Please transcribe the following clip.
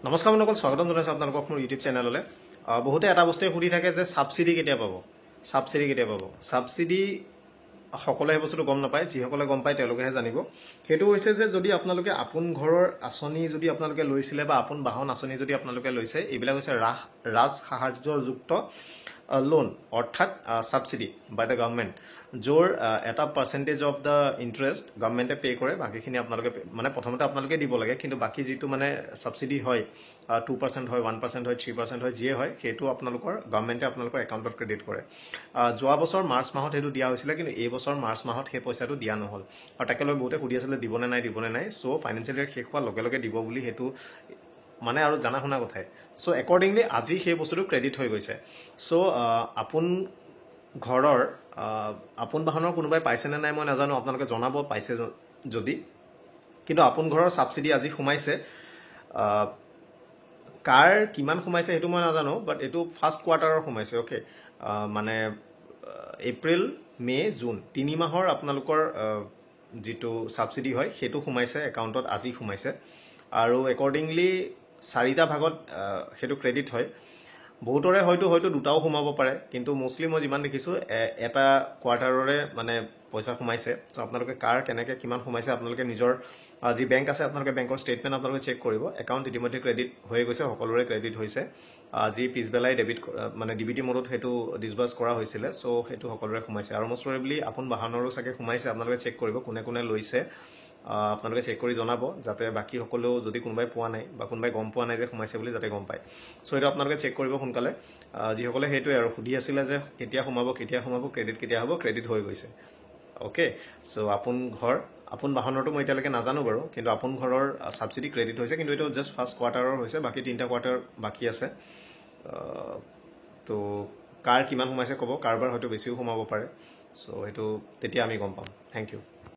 নমস্কাৰ বন্ধুসকল, স্বাগতম জনাইছোঁ আপোনালোকক মোৰ ইউটিউব চেনেললৈ। বহুতে এটা বস্তুৱে সুধি থাকে যে ছাবচিডি কেতিয়া পাব, ছাবচিডি সকলোৱে সেই বস্তুটো গম নাপায়। যিসকলে গম পায় তেওঁলোকেহে জানিব। সেইটো হৈছে যে যদি আপোনালোকে আপোন ঘৰৰ আঁচনি যদি আপোনালোকে লৈছিলে বা আপোন বাহন আঁচনি যদি আপোনালোকে লৈছে, এইবিলাক হৈছে ৰাজ সাহায্যযুক্ত লোন অৰ্থাৎ ছাবচিডি বাই দ্য গভৰ্ণমেণ্ট, য'ৰ এটা পাৰ্চেণ্টেজ অফ দ্য ইণ্টাৰেষ্ট গভৰ্ণমেণ্টে পে' কৰে। বাকীখিনি আপোনালোকে মানে প্ৰথমতে আপোনালোকে দিব লাগে, কিন্তু বাকী যিটো মানে ছাবচিডি হয় 2% হয়, 1% হয়, 3% হয়, যিয়ে হয় সেইটো আপোনালোকৰ গভৰ্ণমেণ্টে আপোনালোকৰ একাউণ্টত ক্ৰেডিট কৰে। যোৱা বছৰ মাৰ্চ মাহত সেইটো দিয়া হৈছিলে, কিন্তু এই বছৰ মাৰ্চ মাহত সেই পইচাটো দিয়া নহ'ল। আৰু তাকে লৈ বহুতে সুধি আছিলে দিবনে নাই। চ' ফাইনেন্সিয়েল ইয়েৰ শেষ হোৱাৰ লগে লগে দিব বুলি সেইটো মানে আৰু জানা শুনা কথাই। চ' একৰ্ডিংলি আজি সেই বস্তুটো ক্ৰেডিট হৈ গৈছে। চ' আপোন ঘৰৰ আপোন বাহনৰ কোনোবাই পাইছেনে নাই মই নাজানো, আপোনালোকে জনাব পাইছে যদি। কিন্তু আপোন ঘৰৰ ছাবচিডি আজি সোমাইছে। কাৰ কিমান সোমাইছে সেইটো মই নাজানো, বাট এইটো ফাৰ্ষ্ট কোৱাৰ্টাৰৰ সোমাইছে। অ'কে, মানে এপ্ৰিল, মে', জুন 3 মাহৰ আপোনালোকৰ যিটো ছাবচিডি হয় সেইটো সোমাইছে একাউণ্টত, আজি সোমাইছে। আৰু একৰ্ডিংলি 4টা ভাগত সেইটো ক্ৰেডিট হয়। বহুতৰে হয়তো দুটাও সোমাব পাৰে, কিন্তু মষ্টলি মই যিমান দেখিছোঁ এটা কোৱাৰ্টাৰৰে মানে পইচা সোমাইছে। চ' আপোনালোকে কাৰ কেনেকৈ কিমান সোমাইছে আপোনালোকে নিজৰ যি বেংক আছে আপোনালোকে বেংকৰ ষ্টেটমেণ্ট আপোনালোকে চেক কৰিব। একাউণ্ট ইতিমধ্যে ক্ৰেডিট হৈ গৈছে, সকলোৰে ক্ৰেডিট হৈছে। আজি পিছবেলাই DBT মোডত সেইটো ডিছবাৰ্চ কৰা হৈছিলে। চ' সেইটো সকলোৰে সোমাইছে। আৰু মষ্ট প্ৰবেবলি আপোন বাহনৰো চাগে সোমাইছে। আপোনালোকে চেক কৰিব কোনে কোনে লৈছে, আপোনালোকে চেক কৰি জনাব, যাতে বাকী সকলেও যদি কোনোবাই পোৱা নাই বা কোনোবাই গম পোৱা নাই যে সোমাইছে বুলি যাতে গম পায়। চ' সেইটো আপোনালোকে চেক কৰিব সোনকালে। যিসকলে সেইটোৱে আৰু সুধি আছিলে যে কেতিয়া সোমাব, ক্ৰেডিট কেতিয়া হ'ব, ক্ৰেডিট হৈ গৈছে। অ'কে, চ' আপোন বাহনৰটো মই এতিয়ালৈকে নাজানো বাৰু, কিন্তু আপোন ঘৰৰ ছাবচিডি ক্ৰেডিট হৈছে। কিন্তু এইটো জাষ্ট ফাৰ্ষ্ট কোৱাৰ্টাৰৰ হৈছে, বাকী 3টা কোৱাৰ্টাৰ বাকী আছে। তো কাৰ কিমান সোমাইছে ক'ব, কাৰোবাৰ হয়তো বেছিও সোমাব পাৰে। চ' সেইটো তেতিয়া আমি গম পাম। Thank U.